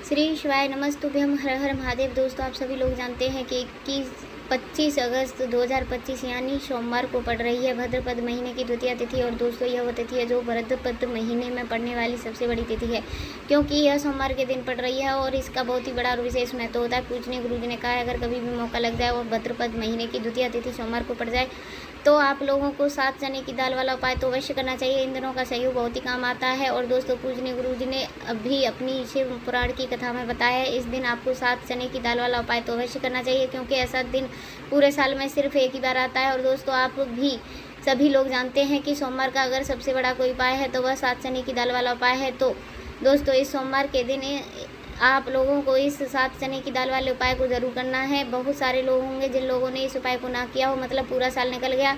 श्री शिवाय नमस्तुभ्यम हर हर महादेव। दोस्तों, आप सभी लोग जानते हैं कि 25 अगस्त 2025 यानी सोमवार को पड़ रही है भाद्रपद महीने की द्वितीय तिथि। और दोस्तों, यह वो तिथि है जो भाद्रपद महीने में पड़ने वाली सबसे बड़ी तिथि है, क्योंकि यह सोमवार के दिन पड़ रही है और इसका बहुत ही बड़ा और विशेष महत्व होता है। पूजनीय गुरु जी ने कहा है, अगर कभी भी मौका लग जाए और भाद्रपद महीने की द्वितीय तिथि सोमवार को पड़ जाए तो आप लोगों को 7 चने की दाल वाला उपाय तो अवश्य करना चाहिए। इन दिनों का सहयोग बहुत ही काम आता है। और दोस्तों, पूजनीय गुरु जी ने अभी अपनी शिव पुराण की कथा में बताया है, इस दिन आपको 7 चने की दाल वाला उपाय तो अवश्य करना चाहिए, क्योंकि ऐसा दिन पूरे साल में सिर्फ एक ही बार आता है। और दोस्तों, आप भी सभी लोग जानते हैं कि सोमवार का अगर सबसे बड़ा कोई उपाय है तो वह 7 चने की दाल वाला उपाय है। तो दोस्तों, इस सोमवार के दिन आप लोगों को इस 7 चने की दाल वाले उपाय को ज़रूर करना है। बहुत सारे लोग होंगे जिन लोगों ने इस उपाय को ना किया हो, मतलब पूरा साल निकल गया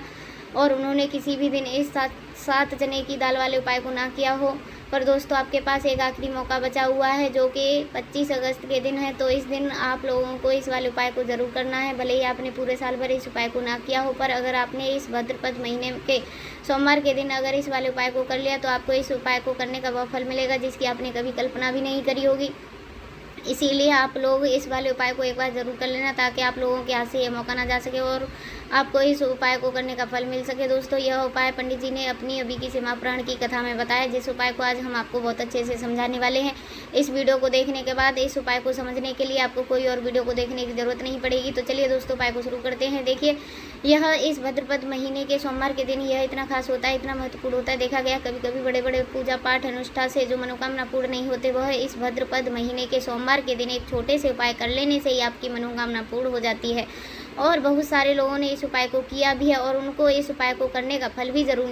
और उन्होंने किसी भी दिन इस 7 चने की दाल वाले उपाय को ना किया हो। पर दोस्तों, आपके पास एक आखिरी मौका बचा हुआ है, जो कि 25 अगस्त के दिन है। तो इस दिन आप लोगों को इस वाले उपाय को ज़रूर करना है। भले ही आपने पूरे साल भर इस उपाय को ना किया हो, पर अगर आपने इस भाद्रपद महीने के सोमवार के दिन अगर इस वाले उपाय को कर लिया तो आपको इस उपाय को करने का वह फल मिलेगा जिसकी आपने कभी कल्पना भी नहीं करी होगी। इसीलिए आप लोग इस वाले उपाय को एक बार ज़रूर कर लेना, ताकि आप लोगों के हाथ से ये मौका ना जा सके और आपको इस उपाय को करने का फल मिल सके। दोस्तों, यह उपाय पंडित जी ने अपनी अभी की सीमा पुराण की कथा में बताया, जिस उपाय को आज हम आपको बहुत अच्छे से समझाने वाले हैं। इस वीडियो को देखने के बाद इस उपाय को समझने के लिए आपको कोई और वीडियो को देखने की ज़रूरत नहीं पड़ेगी। तो चलिए दोस्तों, उपाय को शुरू करते हैं। देखिए, यह इस भाद्रपद महीने के सोमवार के दिन यह इतना खास होता है, इतना महत्वपूर्ण होता है। देखा गया कभी कभी बड़े बड़े पूजा पाठ अनुष्ठान से जो मनोकामना पूर्ण नहीं होते, वह इस भाद्रपद महीने के सोमवार के दिन एक छोटे से उपाय कर लेने से ही आपकी मनोकामना पूर्ण हो जाती है। और बहुत सारे लोगों ने इस उपाय को किया भी है और उनको इस उपाय को करने का फल भी ज़रूर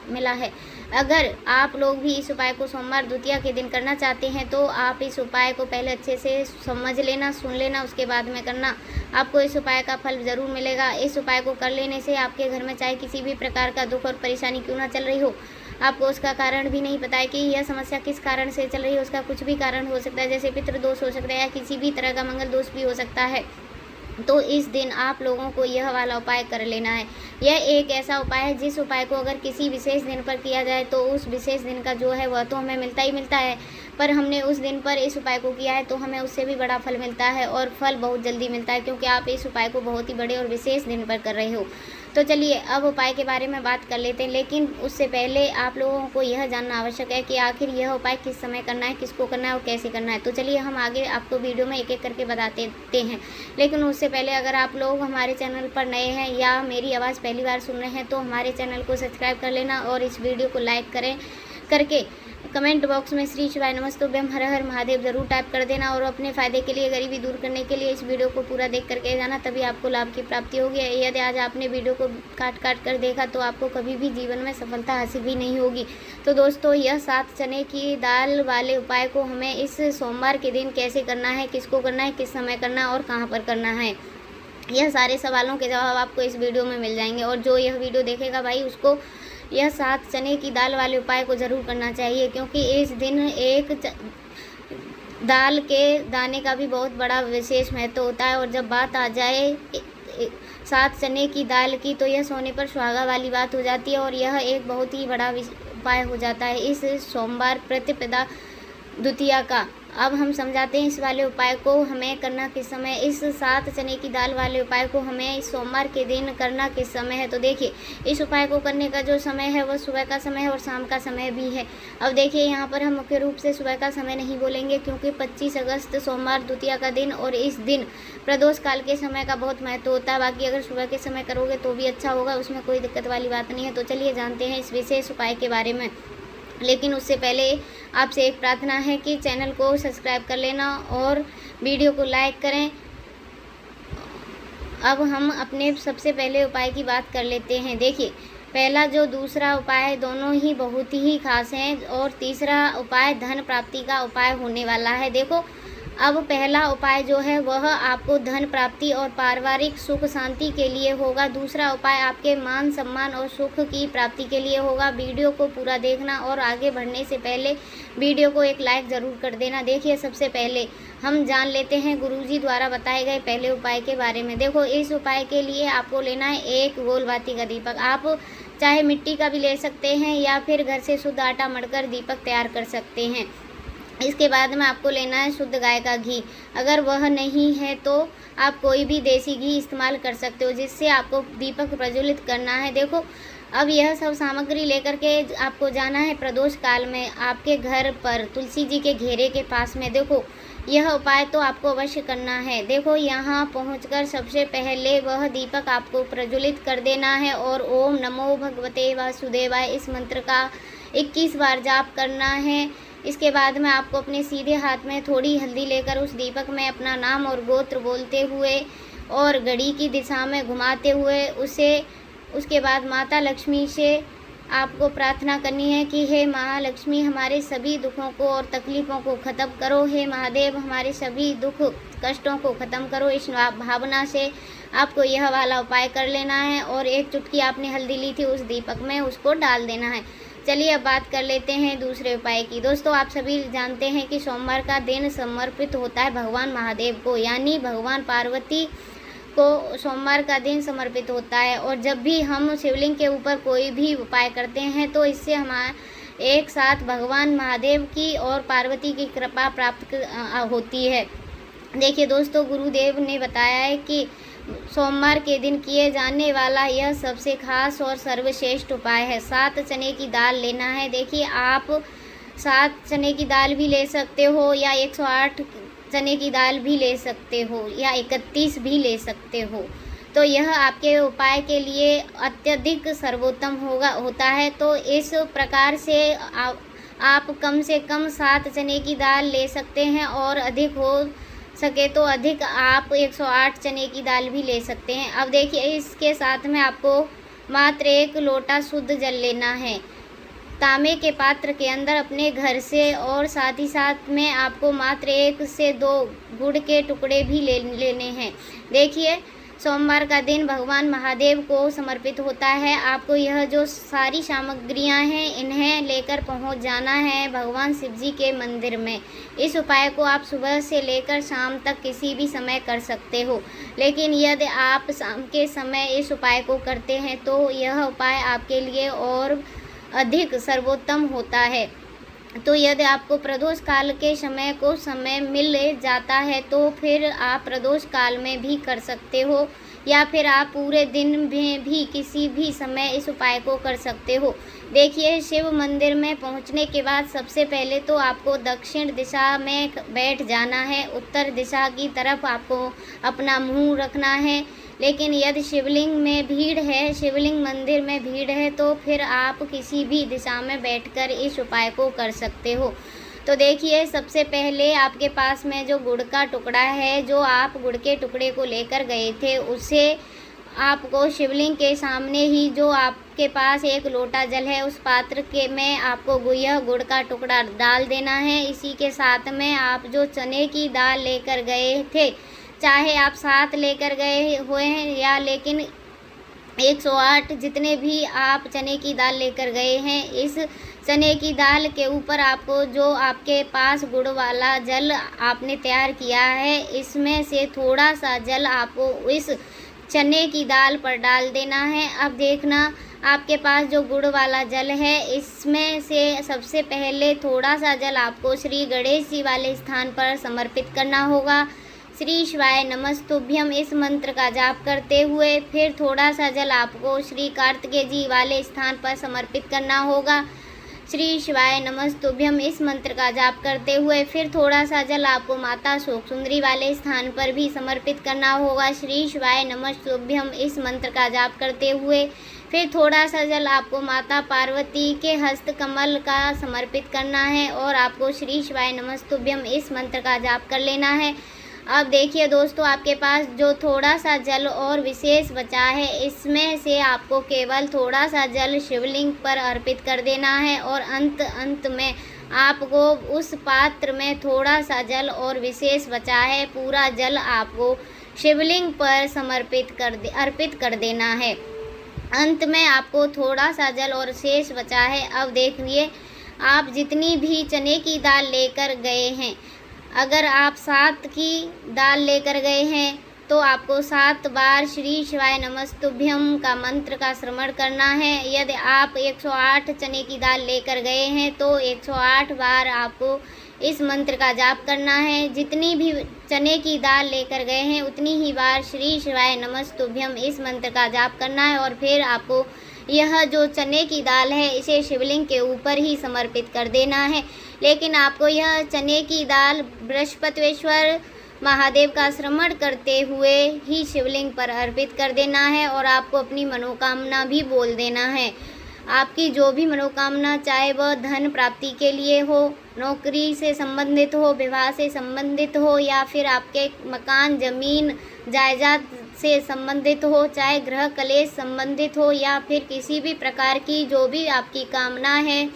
मिला है। अगर आप लोग भी इस उपाय को सोमवार द्वितीया के दिन करना चाहते हैं तो आप इस उपाय को पहले अच्छे से समझ लेना, सुन लेना, उसके बाद में करना। आपको इस उपाय का फल ज़रूर मिलेगा। इस उपाय को कर लेने से आपके घर में चाहे किसी भी प्रकार का दुख और परेशानी क्यों ना चल रही हो, आपको उसका कारण भी नहीं पता है कि यह समस्या किस कारण से चल रही है। उसका कुछ भी कारण हो सकता है, जैसे पितृदोष हो सकता है या किसी भी तरह का मंगल दोष भी हो सकता है। तो इस दिन आप लोगों को यह वाला उपाय कर लेना है। यह एक ऐसा उपाय है जिस उपाय को अगर किसी विशेष दिन पर किया जाए तो उस विशेष दिन का जो है वह तो हमें मिलता ही मिलता है, पर हमने उस दिन पर इस उपाय को किया है तो हमें उससे भी बड़ा फल मिलता है और फल बहुत जल्दी मिलता है, क्योंकि आप इस उपाय को बहुत ही बड़े और विशेष दिन पर कर रहे हो। तो चलिए अब उपाय के बारे में बात कर लेते हैं, लेकिन उससे पहले आप लोगों को यह जानना आवश्यक है कि आखिर यह उपाय किस समय करना है, किसको करना है और कैसे करना है। तो चलिए हम आगे आपको वीडियो में एक एक करके बताते हैं। लेकिन उससे पहले अगर आप लोग हमारे चैनल पर नए हैं या मेरी आवाज़ पहली बार सुन रहे हैं तो हमारे चैनल को सब्सक्राइब कर लेना और इस वीडियो को लाइक करके कमेंट बॉक्स में श्री शिवाय नमस्तुभ्यम हर हर महादेव ज़रूर टाइप कर देना। और अपने फ़ायदे के लिए, गरीबी दूर करने के लिए इस वीडियो को पूरा देख करके जाना, तभी आपको लाभ की प्राप्ति होगी। यदि आज आपने वीडियो को काट कर देखा तो आपको कभी भी जीवन में सफलता हासिल भी नहीं होगी। तो दोस्तों, यह 7 चने की दाल वाले उपाय को हमें इस सोमवार के दिन कैसे करना है, किसको करना है, किस समय करना है और कहाँ पर करना है, यह सारे सवालों के जवाब आपको इस वीडियो में मिल जाएंगे। और जो यह वीडियो देखेगा भाई, उसको यह 7 चने की दाल वाले उपाय को ज़रूर करना चाहिए, क्योंकि इस दिन एक दाल के दाने का भी बहुत बड़ा विशेष महत्व होता है। और जब बात आ जाए 7 चने की दाल की तो यह सोने पर सुहागा वाली बात हो जाती है और यह एक बहुत ही बड़ा उपाय हो जाता है इस सोमवार प्रतिपदा द्वितीया का। अब हम समझाते हैं इस वाले उपाय को हमें करना किस समय। इस 7 चने की दाल वाले उपाय को हमें इस सोमवार के दिन करना किस समय है। तो देखिए, इस उपाय को करने का जो समय है वह सुबह का समय है और शाम का समय भी है। अब देखिए, यहाँ पर हम मुख्य रूप से सुबह का समय नहीं बोलेंगे, क्योंकि 25 अगस्त सोमवार द्वितीया का दिन और इस दिन प्रदोष काल के समय का बहुत महत्व होता है। बाकी अगर सुबह के समय करोगे तो भी अच्छा होगा, उसमें कोई दिक्कत वाली बात नहीं है। तो चलिए जानते हैं इस विशेष उपाय के बारे में। लेकिन उससे पहले आपसे एक प्रार्थना है कि चैनल को सब्सक्राइब कर लेना और वीडियो को लाइक करें। अब हम अपने सबसे पहले उपाय की बात कर लेते हैं। देखिए, पहला जो दूसरा उपाय है दोनों ही बहुत ही खास हैं और तीसरा उपाय धन प्राप्ति का उपाय होने वाला है। देखो, अब पहला उपाय जो है वह आपको धन प्राप्ति और पारिवारिक सुख शांति के लिए होगा। दूसरा उपाय आपके मान सम्मान और सुख की प्राप्ति के लिए होगा। वीडियो को पूरा देखना और आगे बढ़ने से पहले वीडियो को एक लाइक ज़रूर कर देना। देखिए, सबसे पहले हम जान लेते हैं गुरुजी द्वारा बताए गए पहले उपाय के बारे में। देखो, इस उपाय के लिए आपको लेना है एक गोल बाती का दीपक। आप चाहे मिट्टी का भी ले सकते हैं या फिर घर से शुद्ध आटा मढ़कर दीपक तैयार कर सकते हैं। इसके बाद में आपको लेना है शुद्ध गाय का घी। अगर वह नहीं है तो आप कोई भी देसी घी इस्तेमाल कर सकते हो, जिससे आपको दीपक प्रज्वलित करना है। देखो, अब यह सब सामग्री लेकर के आपको जाना है प्रदोष काल में आपके घर पर तुलसी जी के घेरे के पास में। देखो, यह उपाय तो आपको अवश्य करना है। देखो, यहाँ पहुंचकर सबसे पहले वह दीपक आपको प्रज्वलित कर देना है और ओम नमो भगवते वासुदेवाय इस मंत्र का 21 बार जाप करना है। इसके बाद में आपको अपने सीधे हाथ में थोड़ी हल्दी लेकर उस दीपक में अपना नाम और गोत्र बोलते हुए और घड़ी की दिशा में घुमाते हुए उसके बाद माता लक्ष्मी से आपको प्रार्थना करनी है कि हे महालक्ष्मी, हमारे सभी दुखों को और तकलीफ़ों को ख़त्म करो। हे महादेव, हमारे सभी दुख कष्टों को ख़त्म करो। इस भावना से आपको यह वाला उपाय कर लेना है और एक चुटकी आपने हल्दी ली थी उस दीपक में उसको डाल देना है। चलिए अब बात कर लेते हैं दूसरे उपाय की। दोस्तों, आप सभी जानते हैं कि सोमवार का दिन समर्पित होता है भगवान महादेव को, यानी भगवान पार्वती को सोमवार का दिन समर्पित होता है। और जब भी हम शिवलिंग के ऊपर कोई भी उपाय करते हैं तो इससे हमारे एक साथ भगवान महादेव की और पार्वती की कृपा प्राप्त होती है। देखिए दोस्तों, गुरुदेव ने बताया है कि सोमवार के दिन किए जाने वाला यह सबसे खास और सर्वश्रेष्ठ उपाय है। 7 चने की दाल लेना है। देखिए, आप 7 चने की दाल भी ले सकते हो या 108 चने की दाल भी ले सकते हो या 31 भी ले सकते हो। तो यह आपके उपाय के लिए अत्यधिक सर्वोत्तम होता है। तो इस प्रकार से आप कम से कम 7 चने की दाल ले सकते हैं और अधिक हो सके तो अधिक आप 108 चने की दाल भी ले सकते हैं। अब देखिए, इसके साथ में आपको मात्र 1 लोटा शुद्ध जल लेना है तांबे के पात्र के अंदर अपने घर से, और साथ ही साथ में आपको मात्र 1 से 2 गुड़ के टुकड़े भी लेने हैं। देखिए, सोमवार का दिन भगवान महादेव को समर्पित होता है। आपको यह जो सारी सामग्रियां हैं इन्हें लेकर पहुंच जाना है भगवान शिव जी के मंदिर में। इस उपाय को आप सुबह से लेकर शाम तक किसी भी समय कर सकते हो, लेकिन यदि आप शाम के समय इस उपाय को करते हैं तो यह उपाय आपके लिए और अधिक सर्वोत्तम होता है। तो यदि आपको प्रदोष काल के समय मिल जाता है तो फिर आप प्रदोष काल में भी कर सकते हो या फिर आप पूरे दिन में भी किसी भी समय इस उपाय को कर सकते हो। देखिए, शिव मंदिर में पहुंचने के बाद सबसे पहले तो आपको दक्षिण दिशा में बैठ जाना है। उत्तर दिशा की तरफ आपको अपना मुंह रखना है। लेकिन यदि शिवलिंग मंदिर में भीड़ है तो फिर आप किसी भी दिशा में बैठकर इस उपाय को कर सकते हो। तो देखिए, सबसे पहले आपके पास में जो गुड़ का टुकड़ा है, जो आप गुड़ के टुकड़े को लेकर गए थे, उसे आपको शिवलिंग के सामने ही जो आपके पास 1 लोटा जल है उस पात्र के में आपको यह गुड़ का टुकड़ा डाल देना है। इसी के साथ में आप जो चने की दाल लेकर गए थे, चाहे आप 7 लेकर गए हुए हैं या लेकिन 108 जितने भी आप चने की दाल लेकर गए हैं, इस चने की दाल के ऊपर आपको जो आपके पास गुड़ वाला जल आपने तैयार किया है, इसमें से थोड़ा सा जल आपको इस चने की दाल पर डाल देना है। अब देखना, आपके पास जो गुड़ वाला जल है इसमें से सबसे पहले थोड़ा सा जल आपको श्री गणेश जी वाले स्थान पर समर्पित करना होगा। श्री शिवाय नमस्तुभ्यम इस मंत्र का जाप करते हुए फिर थोड़ा सा जल आपको श्री कार्तिकेय जी वाले स्थान पर समर्पित करना होगा। श्री शिवाय नमस्तुभ्यम इस मंत्र का जाप करते हुए फिर थोड़ा सा जल आपको माता शोक सुंदरी वाले स्थान पर भी समर्पित करना होगा। श्री शिवाय नमस्तुभ्यम इस मंत्र का जाप करते हुए फिर थोड़ा सा जल आपको माता पार्वती के हस्त कमल का समर्पित करना है और आपको श्री शिवाय नमस्तुभ्यम इस मंत्र का जाप कर लेना है। अब देखिए दोस्तों, आपके पास जो थोड़ा सा जल और विशेष बचा है, इसमें से आपको केवल थोड़ा सा जल शिवलिंग पर अर्पित कर देना है और अंत में आपको उस पात्र में थोड़ा सा जल और विशेष बचा है, पूरा जल आपको शिवलिंग पर अर्पित कर देना है। अंत में आपको थोड़ा सा जल और शेष बचा है। अब देखिए, आप जितनी भी चने की दाल लेकर गए हैं, अगर आप 7 की दाल लेकर गए हैं तो आपको 7 बार श्री शिवाय नमस्तुभ्यम का मंत्र का श्रवण करना है। यदि आप 108 चने की दाल लेकर गए हैं तो 108 बार आपको इस मंत्र का जाप करना है। जितनी भी चने की दाल लेकर गए हैं उतनी ही बार श्री शिवाय नमस्तुभ्यम इस मंत्र का जाप करना है। और फिर आपको यह जो चने की दाल है इसे शिवलिंग के ऊपर ही समर्पित कर देना है। लेकिन आपको यह चने की दाल बृहस्पतिश्वर महादेव का श्रवण करते हुए ही शिवलिंग पर अर्पित कर देना है। और आपको अपनी मनोकामना भी बोल देना है। आपकी जो भी मनोकामना, चाहे वह धन प्राप्ति के लिए हो, नौकरी से संबंधित हो, विवाह से संबंधित हो, या फिर आपके मकान, ज़मीन, जायदाद से संबंधित हो, चाहे गृह कलेश संबंधित हो, या फिर किसी भी प्रकार की जो भी आपकी कामना है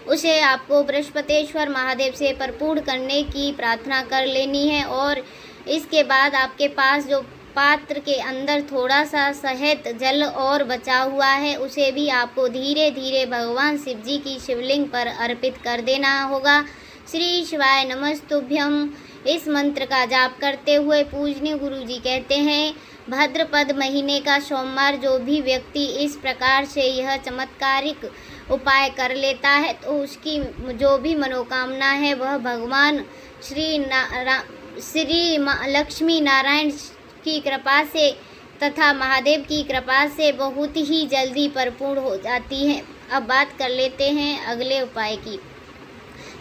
उसे आपको बृहस्पतिश्वर महादेव से परिपूर्ण करने की प्रार्थना कर लेनी है। और इसके बाद आपके पास जो पात्र के अंदर थोड़ा सा शहद जल और बचा हुआ है उसे भी आपको धीरे धीरे भगवान शिव जी की शिवलिंग पर अर्पित कर देना होगा। श्री शिवाय नमस्तुभ्यम इस मंत्र का जाप करते हुए पूजनीय गुरु जी कहते हैं, भाद्रपद महीने का सोमवार जो भी व्यक्ति इस प्रकार से यह चमत्कारिक उपाय कर लेता है तो उसकी जो भी मनोकामना है वह भगवान श्री लक्ष्मी नारायण की कृपा से तथा महादेव की कृपा से बहुत ही जल्दी परिपूर्ण हो जाती है। अब बात कर लेते हैं अगले उपाय की।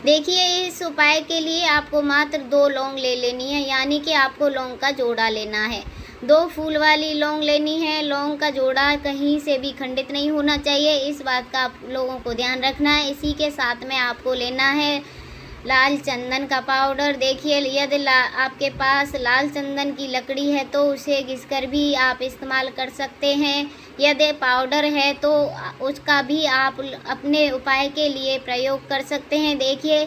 देखिए, इस उपाय के लिए आपको मात्र 2 लौंग ले लेनी है, यानी कि आपको लौंग का जोड़ा लेना है। 2 फूल वाली लौंग लेनी है। लौंग का जोड़ा कहीं से भी खंडित नहीं होना चाहिए, इस बात का आप लोगों को ध्यान रखना है। इसी के साथ में आपको लेना है लाल चंदन का पाउडर। देखिए, यदि आपके पास लाल चंदन की लकड़ी है तो उसे घिसकर भी आप इस्तेमाल कर सकते हैं। यदि पाउडर है तो उसका भी आप अपने उपाय के लिए प्रयोग कर सकते हैं। देखिए,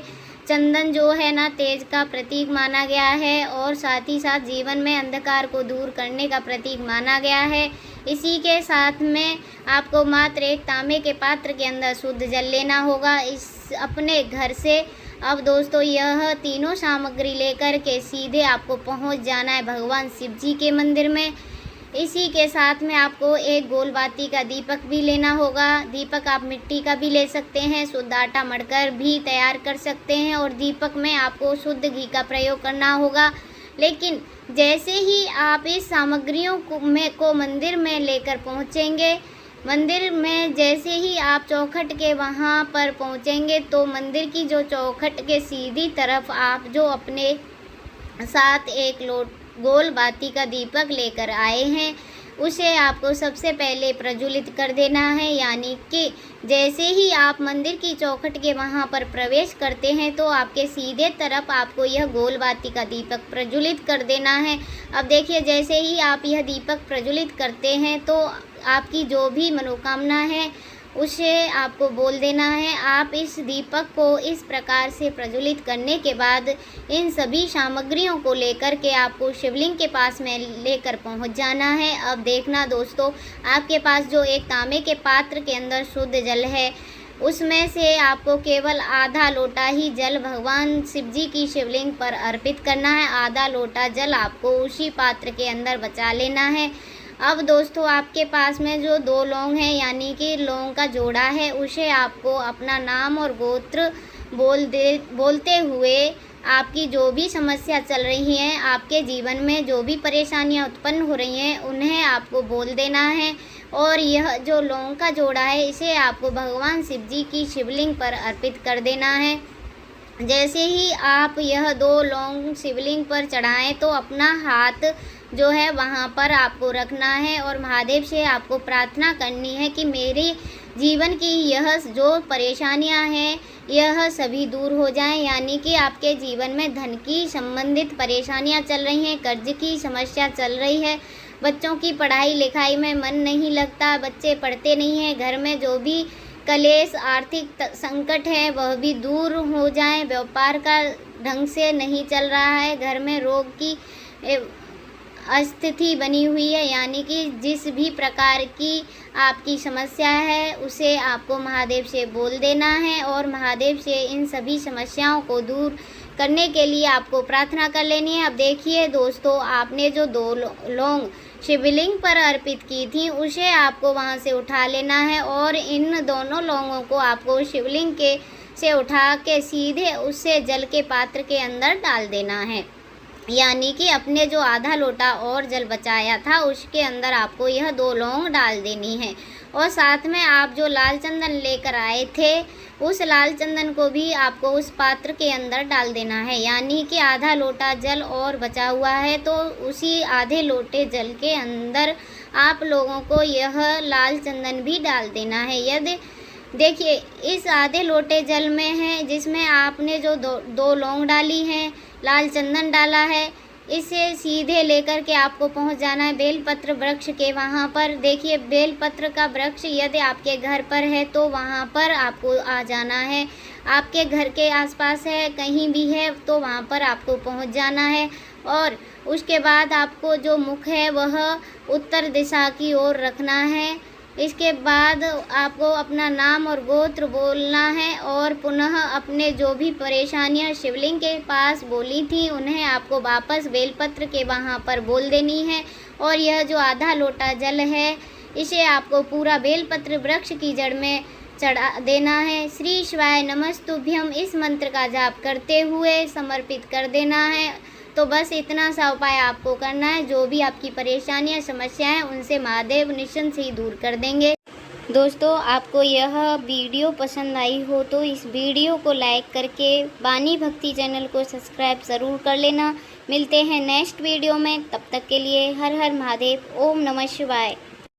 चंदन जो है ना तेज का प्रतीक माना गया है और साथ ही साथ जीवन में अंधकार को दूर करने का प्रतीक माना गया है। इसी के साथ में आपको मात्र एक तांबे के पात्र के अंदर शुद्ध जल लेना होगा इस अपने घर से। अब दोस्तों, यह तीनों सामग्री लेकर के सीधे आपको पहुंच जाना है भगवान शिव जी के मंदिर में। इसी के साथ में आपको एक गोल बाती का दीपक भी लेना होगा। दीपक आप मिट्टी का भी ले सकते हैं, शुद्ध आटा मढ़कर भी तैयार कर सकते हैं। और दीपक में आपको शुद्ध घी का प्रयोग करना होगा। लेकिन जैसे ही आप इस सामग्रियों को मंदिर में लेकर पहुंचेंगे, मंदिर में जैसे ही आप चौखट के वहां पर पहुंचेंगे तो मंदिर की जो चौखट के सीधी तरफ आप जो अपने साथ एक गोल बाती का दीपक लेकर आए हैं उसे आपको सबसे पहले प्रज्वलित कर देना है। यानी कि जैसे ही आप मंदिर की चौखट के वहां पर प्रवेश करते हैं तो आपके सीधे तरफ आपको यह गोल बाती का दीपक प्रज्वलित कर देना है। अब देखिए, जैसे ही आप यह दीपक प्रज्वलित करते हैं तो आपकी जो भी मनोकामना है उसे आपको बोल देना है। आप इस दीपक को इस प्रकार से प्रज्वलित करने के बाद इन सभी सामग्रियों को लेकर के आपको शिवलिंग के पास में लेकर पहुंच जाना है। अब देखना दोस्तों, आपके पास जो एक तांबे के पात्र के अंदर शुद्ध जल है उसमें से आपको केवल आधा लोटा ही जल भगवान शिव जी की शिवलिंग पर अर्पित करना है। आधा लोटा जल आपको उसी पात्र के अंदर बचा लेना है। अब दोस्तों, आपके पास में जो 2 लौंग हैं यानी कि लौंग का जोड़ा है उसे आपको अपना नाम और गोत्र बोलते हुए आपकी जो भी समस्या चल रही हैं, आपके जीवन में जो भी परेशानियां उत्पन्न हो रही हैं उन्हें आपको बोल देना है। और यह जो लौंग का जोड़ा है इसे आपको भगवान शिव जी की शिवलिंग पर अर्पित कर देना है। जैसे ही आप यह 2 लौंग शिवलिंग पर चढ़ाएं तो अपना हाथ जो है वहाँ पर आपको रखना है और महादेव से आपको प्रार्थना करनी है कि मेरे जीवन की यह जो परेशानियां हैं यह सभी दूर हो जाएं। यानी कि आपके जीवन में धन की संबंधित परेशानियां चल रही हैं, कर्ज की समस्या चल रही है, बच्चों की पढ़ाई लिखाई में मन नहीं लगता, बच्चे पढ़ते नहीं हैं, घर में जो भी कलेश आर्थिक संकट है वह भी दूर हो जाएं, व्यापार का ढंग से नहीं चल रहा है, घर में रोग की स्थिति बनी हुई है, यानी कि जिस भी प्रकार की आपकी समस्या है उसे आपको महादेव से बोल देना है और महादेव से इन सभी समस्याओं को दूर करने के लिए आपको प्रार्थना कर लेनी है। अब देखिए दोस्तों, आपने जो 2 लौंग शिवलिंग पर अर्पित की थी उसे आपको वहां से उठा लेना है और इन दोनों लौंगों को आपको शिवलिंग के से उठा के सीधे उससे जल के पात्र के अंदर डाल देना है। यानी कि अपने जो आधा लोटा और जल बचाया था उसके अंदर आपको यह 2 लौंग डाल देनी है। और साथ में आप जो लाल चंदन लेकर आए थे उस लाल चंदन को भी आपको उस पात्र के अंदर डाल देना है। यानी कि आधा लोटा जल और बचा हुआ है तो उसी आधे लोटे जल के अंदर आप लोगों को यह लाल चंदन भी डाल देना है। यदि देखिए इस आधे लोटे जल में है जिसमें आपने जो दो लौंग डाली हैं, लाल चंदन डाला है, इसे सीधे लेकर के आपको पहुंच जाना है बेलपत्र वृक्ष के वहाँ पर। देखिए बेलपत्र का वृक्ष यदि आपके घर पर है तो वहाँ पर आपको आ जाना है। आपके घर के आसपास है, कहीं भी है तो वहाँ पर आपको पहुँच जाना है। और उसके बाद आपको जो मुख है वह उत्तर दिशा की ओर रखना है। इसके बाद आपको अपना नाम और गोत्र बोलना है और पुनः अपने जो भी परेशानियां शिवलिंग के पास बोली थी उन्हें आपको वापस बेलपत्र के वहाँ पर बोल देनी है। और यह जो आधा लोटा जल है इसे आपको पूरा बेलपत्र वृक्ष की जड़ में चढ़ा देना है। श्री शिवाय नमस्तुभ्यम इस मंत्र का जाप करते हुए समर्पित कर देना है। तो बस इतना सा उपाय आपको करना है। जो भी आपकी परेशानियां समस्याएं उनसे महादेव निश्चिंत ही दूर कर देंगे। दोस्तों आपको यह वीडियो पसंद आई हो तो इस वीडियो को लाइक करके वाणी भक्ति चैनल को सब्सक्राइब ज़रूर कर लेना। मिलते हैं नेक्स्ट वीडियो में, तब तक के लिए हर हर महादेव, ओम नमः शिवाय।